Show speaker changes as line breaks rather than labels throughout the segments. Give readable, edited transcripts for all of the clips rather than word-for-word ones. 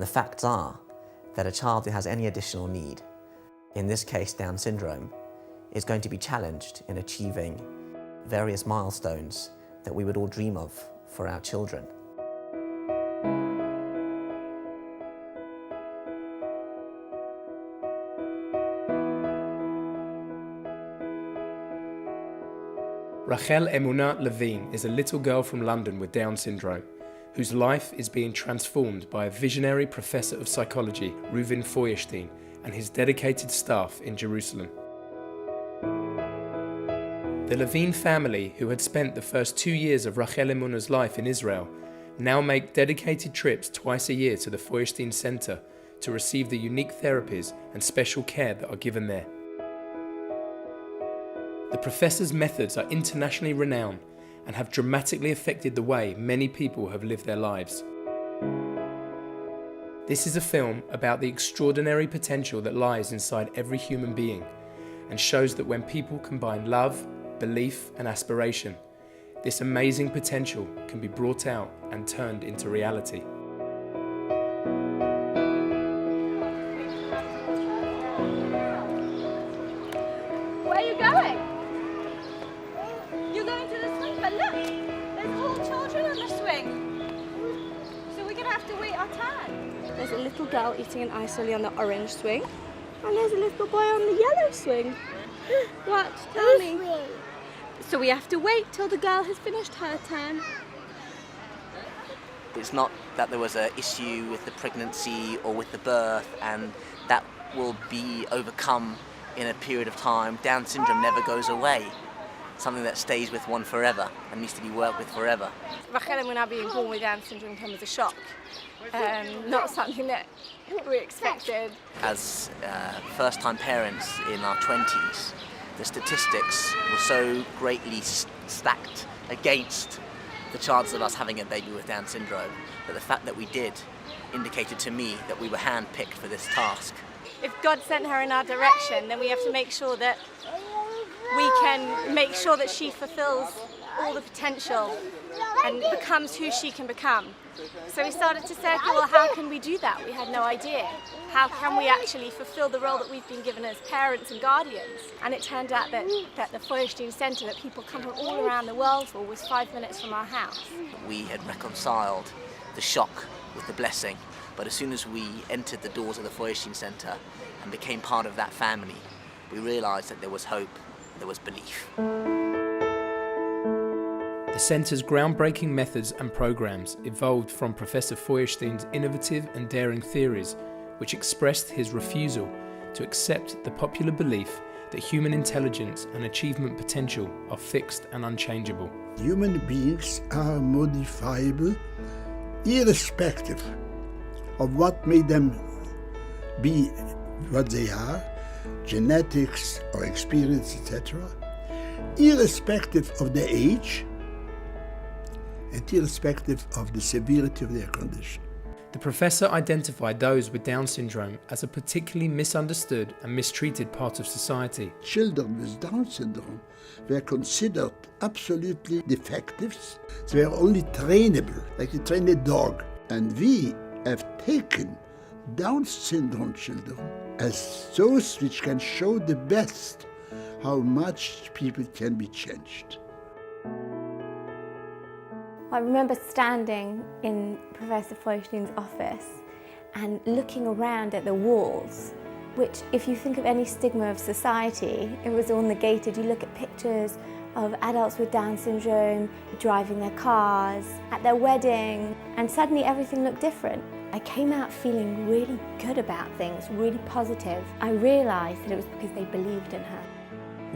The facts are that a child who has any additional need, in this case Down syndrome, is going to be challenged in achieving various milestones that we would all dream of for our children.
Rachel Emunah Levine is a little girl from London with Down syndrome, whose life is being transformed by a visionary professor of psychology, Reuven Feuerstein, and his dedicated staff in Jerusalem. The Levine family, who had spent the first 2 years of Rachel Emunah's life in Israel, now make dedicated trips twice a year to the Feuerstein Center to receive the unique therapies and special care that are given there. The professor's methods are internationally renowned and have dramatically affected the way many people have lived their lives. This is a film about the extraordinary potential that lies inside every human being and shows that when people combine love, belief and aspiration, this amazing potential can be brought out and turned into reality.
Where are you going? You're going to the swing, but look, there's all children on the swing. So we're going to have to wait our turn.
There's a little girl eating an ice lolly on the orange swing, and there's a little boy on the yellow swing. What? Tell me. So we have to wait till the girl has finished her turn.
It's not that there was an issue with the pregnancy or with the birth and that will be overcome in a period of time. Down syndrome never goes away. Something that stays with one forever and needs to be worked with forever.
Rachel Emunah being born with Down syndrome came as a shock. Not something that we expected.
As first-time parents in our 20s, the statistics were so greatly stacked against the chance of us having a baby with Down syndrome that the fact that we did indicated to me that we were hand-picked for this task.
If God sent her in our direction, then we have to make sure that we can make sure that she fulfills all the potential and becomes who she can become. So we started to say, okay, well, how can we do that? We had no idea. How can we actually fulfill the role that we've been given as parents and guardians? And it turned out that the Feuerstein Center that people come from all around the world for was 5 minutes from our house.
We had reconciled the shock with the blessing, but as soon as we entered the doors of the Feuerstein Center and became part of that family, we realized that there was hope, there was belief.
The centre's groundbreaking methods and programs evolved from Professor Feuerstein's innovative and daring theories, which expressed his refusal to accept the popular belief that human intelligence and achievement potential are fixed and unchangeable.
Human beings are modifiable irrespective of what made them be what they are, genetics or experience, etc., irrespective of their age and irrespective of the severity of their condition.
The professor identified those with Down syndrome as a particularly misunderstood and mistreated part of society.
Children with Down syndrome were considered absolutely defectives. They were only trainable, like you train a dog. And we have taken Down syndrome children as those which can show the best how much people can be changed.
I remember standing in Professor Feuerstein's office and looking around at the walls, which, if you think of any stigma of society, it was all negated. You look at pictures of adults with Down syndrome driving their cars, at their wedding, and suddenly everything looked different. I came out feeling really good about things, really positive. I realised that it was because they believed in her.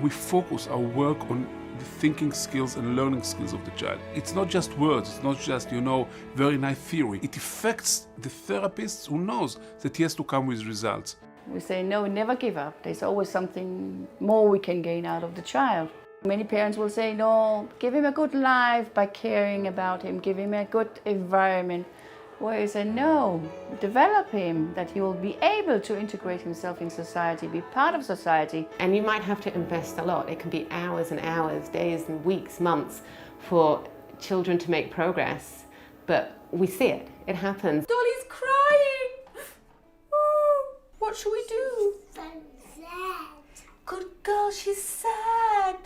We focus our work on the thinking skills and learning skills of the child. It's not just words, it's not just, very nice theory. It affects the therapist who knows that he has to come with results.
We say, no, never give up. There's always something more we can gain out of the child. Many parents will say, no, give him a good life by caring about him, give him a good environment. Where you say, no, develop him, that he will be able to integrate himself in society, be part of society.
And you might have to invest a lot. It can be hours and hours, days and weeks, months for children to make progress. But we see it, it happens.
Dolly's crying!
What shall we do?
I'm sad.
Good girl, she's sad.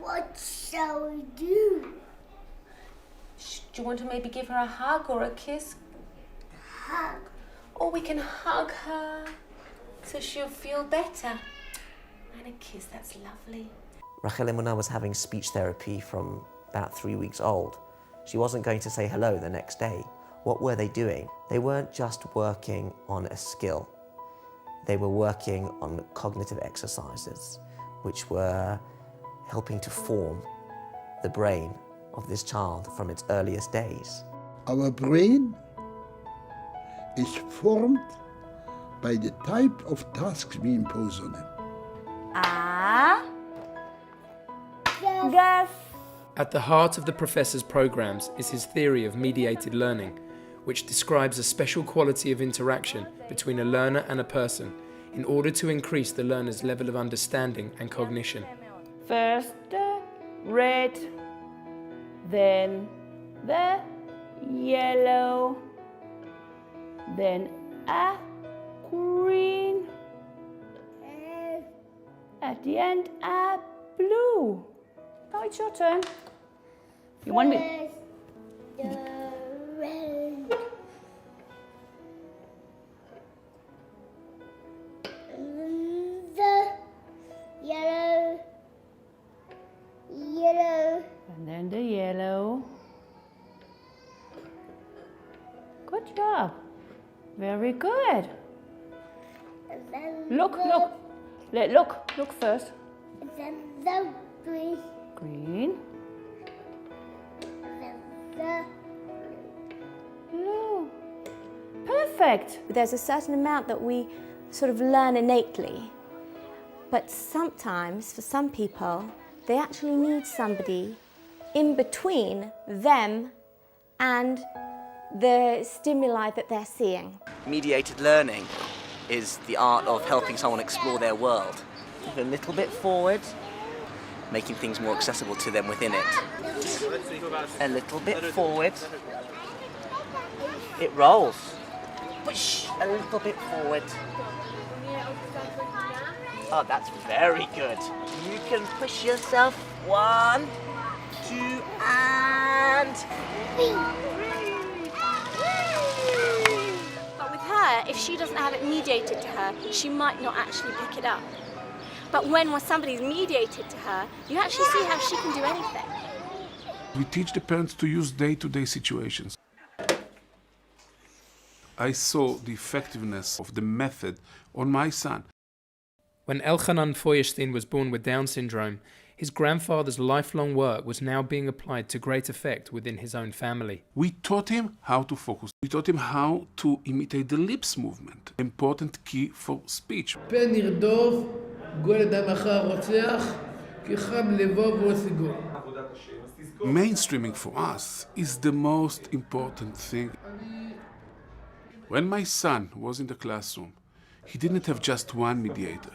What shall we do?
Do you want to maybe give her a hug or a kiss?
Hug.
Or we can hug her so she'll feel better. And a kiss, that's lovely.
Rachel Emuna was having speech therapy from about 3 weeks old. She wasn't going to say hello the next day. What were they doing? They weren't just working on a skill. They were working on cognitive exercises, which were helping to form the brain of this child from its earliest days.
Our brain is formed by the type of tasks we impose on him.
At the heart of the professor's programs is his theory of mediated learning, which describes a special quality of interaction between a learner and a person in order to increase the learner's level of understanding and cognition.
First the red, then the yellow, then a green, at the end a blue. Now it's your turn. You want me?
The red. The yellow. Yellow.
And then the yellow. Good job. Very good.
And then
Look,
the,
look. Look first.
And then the green.
Green.
And then the
Blue. Perfect.
There's a certain amount that we sort of learn innately, but sometimes, for some people, they actually need somebody in between them and the stimuli that they're seeing.
Mediated learning is the art of helping someone explore their world. Move a little bit forward, making things more accessible to them within it. A little bit forward. It rolls. Push a little bit forward. Oh, that's very good. You can push yourself. 1, 2, and...
But with her, if she doesn't have it mediated to her, she might not actually pick it up. But when somebody's mediated to her, you actually see how she can do anything.
We teach the parents to use day-to-day situations. I saw the effectiveness of the method on my son.
When Elchanan Feuerstein was born with Down syndrome, his grandfather's lifelong work was now being applied to great effect within his own family.
We taught him how to focus. We taught him how to imitate the lips movement, important key for speech. Mainstreaming for us is the most important thing. When my son was in the classroom, he didn't have just one mediator.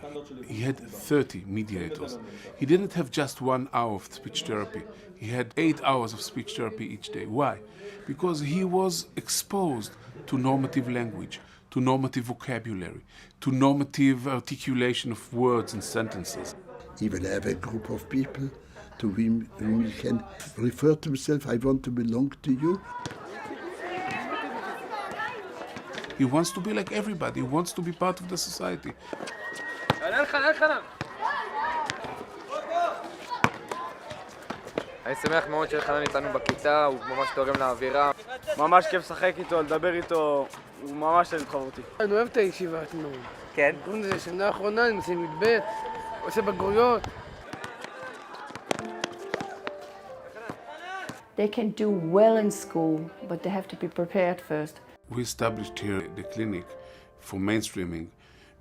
He had 30 mediators. He didn't have just 1 hour of speech therapy. He had 8 hours of speech therapy each day. Why? Because he was exposed to normative language, to normative vocabulary, to normative articulation of words and sentences.
He will have a group of people to whom he can refer to himself, I want to belong to you.
He wants to be like everybody. He wants to be part of the society.
אני שמח מאוד שאלחנן איתנו בכיתה, הוא ממש תורם לאווירה. ממש כיף לשחק איתו, לדבר איתו, הוא ממש תלמיד חברותי.
אני אוהב את הישיבה אתמול.
כן?
קוראים לזה שנה האחרונה, אני מסיים י"ב, עושה בגרויות.
They can do well in school, but they have to be prepared first.
We established here the clinic for mainstreaming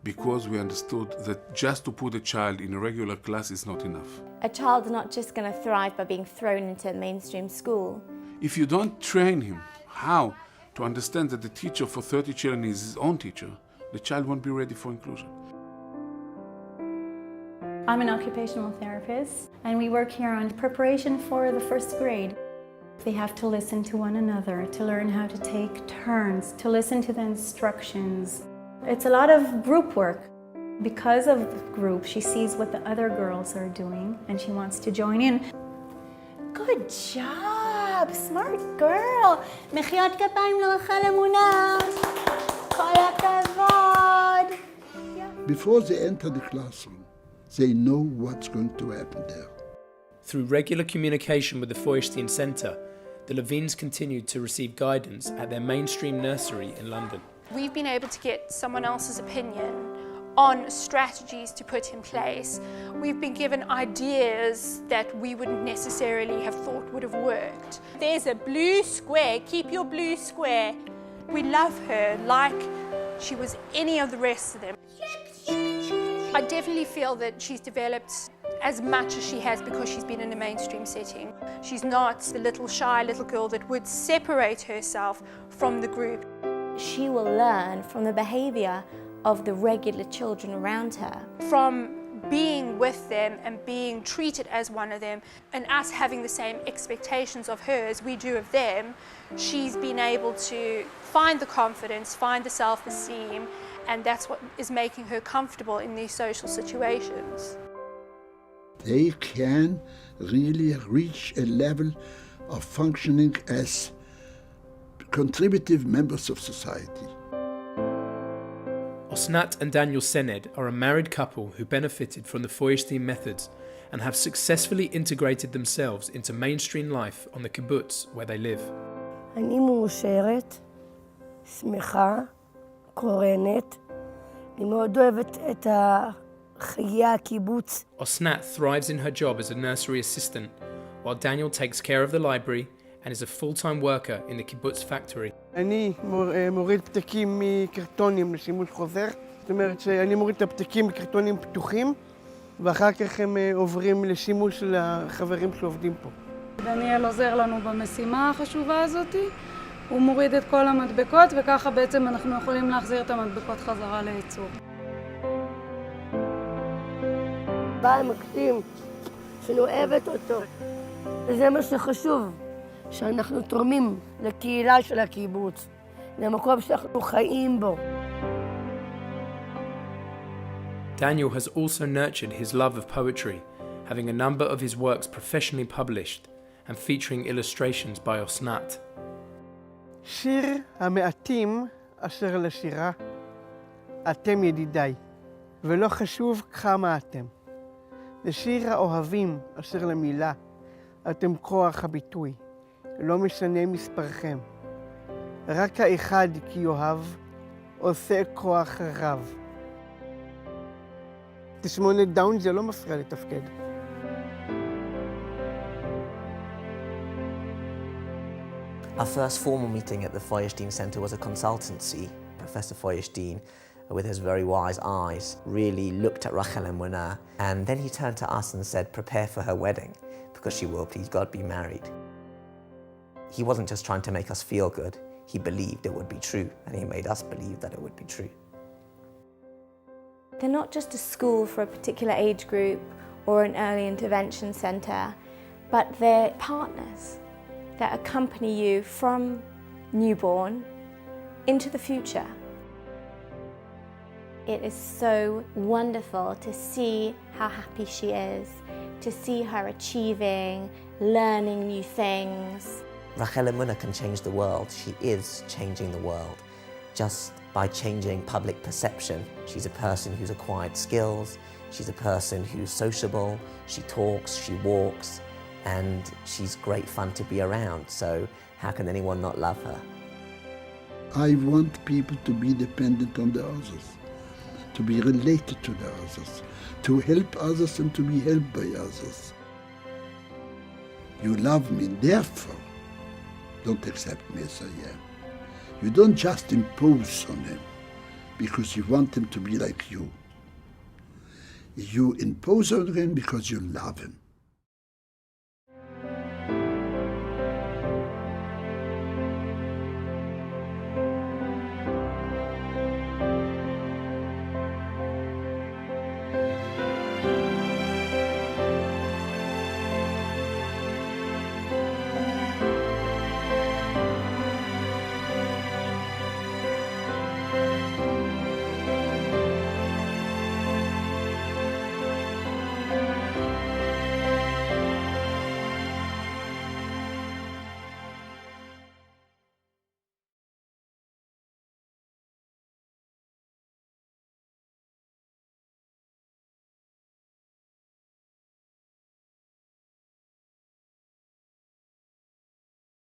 because we understood that just to put a child in a regular class is not enough.
A child's not just going to thrive by being thrown into mainstream school.
If you don't train him how to understand that the teacher for 30 children is his own teacher, the child won't be ready for inclusion.
I'm an occupational therapist, and we work here on preparation for the first grade. They have to listen to one another, to learn how to take turns, to listen to the instructions. It's a lot of group work. Because of the group, she sees what the other girls are doing and she wants to join in. Good job, smart girl. מחיאות כפיים לרחל אמונה. כל הכבוד.
Before they enter the classroom, they know what's going to happen there.
Through regular communication with the Feuerstein Centre, the Levines continued to receive guidance at their mainstream nursery in London.
We've been able to get someone else's opinion on strategies to put in place. We've been given ideas that we wouldn't necessarily have thought would have worked.
There's a blue square, keep your blue square.
We love her like she was any of the rest of them. I definitely feel that she's developed as much as she has because she's been in a mainstream setting. She's not the little shy little girl that would separate herself from the group.
She will learn from the behaviour of the regular children around her.
From being with them and being treated as one of them and us having the same expectations of her as we do of them, she's been able to find the confidence, find the self-esteem, and that's what is making her comfortable in these social situations.
They can really reach a level of functioning as contributive members of society.
Osnat and Daniel Sened are a married couple who benefited from the Feuerstein methods and have successfully integrated themselves into mainstream life on the kibbutz where they live.
אני מאושרת, שמחה, קורנת. אני מאוד אוהבת את חיי הקיבוץ.
Osnat thrives in her job as a nursery assistant, while Daniel takes care of the library and is a full-time worker in the kibbutz factory.
אני מוריד פתקים מקרטונים לשימוש חוזר. זאת אומרת שאני מוריד את הפתקים מקרטונים פתוחים, ואחר כך הם עוברים לשימוש של החברים שעובדים פה.
דניאל עוזר לנו במשימה החשובה הזאת. הוא מוריד את כל המדבקות, וככה בעצם אנחנו יכולים להחזיר את המדבקות חזרה לייצור.
בעל מקסים, שאני אוהבת אותו. וזה מה שחשוב, שאנחנו תורמים לקהילה של הקיבוץ, למקום שאנחנו חיים בו.
Daniel has also nurtured his love of poetry, having a number of his works professionally published and featuring illustrations by Osnat.
שיר המעטים אשר לשירה, אתם ידידיי, ולא חשוב כמה אתם. זה שיר האוהבים אשר למילה, אתם כוח הביטוי, לא משנה מספרכם. רק האחד כי יאהב, עושה כוח רב. תסמונת דאון זה לא מפריע לתפקד.
Our first formal meeting at the Feuerstein Centre was a consultancy. Professor Feuerstein, with his very wise eyes, really looked at Rachel Emunah, and then he turned to us and said, prepare for her wedding, because she will, please God, be married. He wasn't just trying to make us feel good, he believed it would be true, and he made us believe that it would be true.
They're not just a school for a particular age group or an early intervention centre, but they're partners that accompany you from newborn into the future. It is so wonderful to see how happy she is, to see her achieving, learning new things.
Rachel Emunah can change the world. She is changing the world just by changing public perception. She's a person who's acquired skills, she's a person who's sociable, she talks, she walks, and she's great fun to be around, so how can anyone not love her?
I want people to be dependent on the others, to be related to the others, to help others and to be helped by others. You love me, therefore, don't accept me as I am. You don't just impose on him because you want him to be like you. You impose on him because you love him.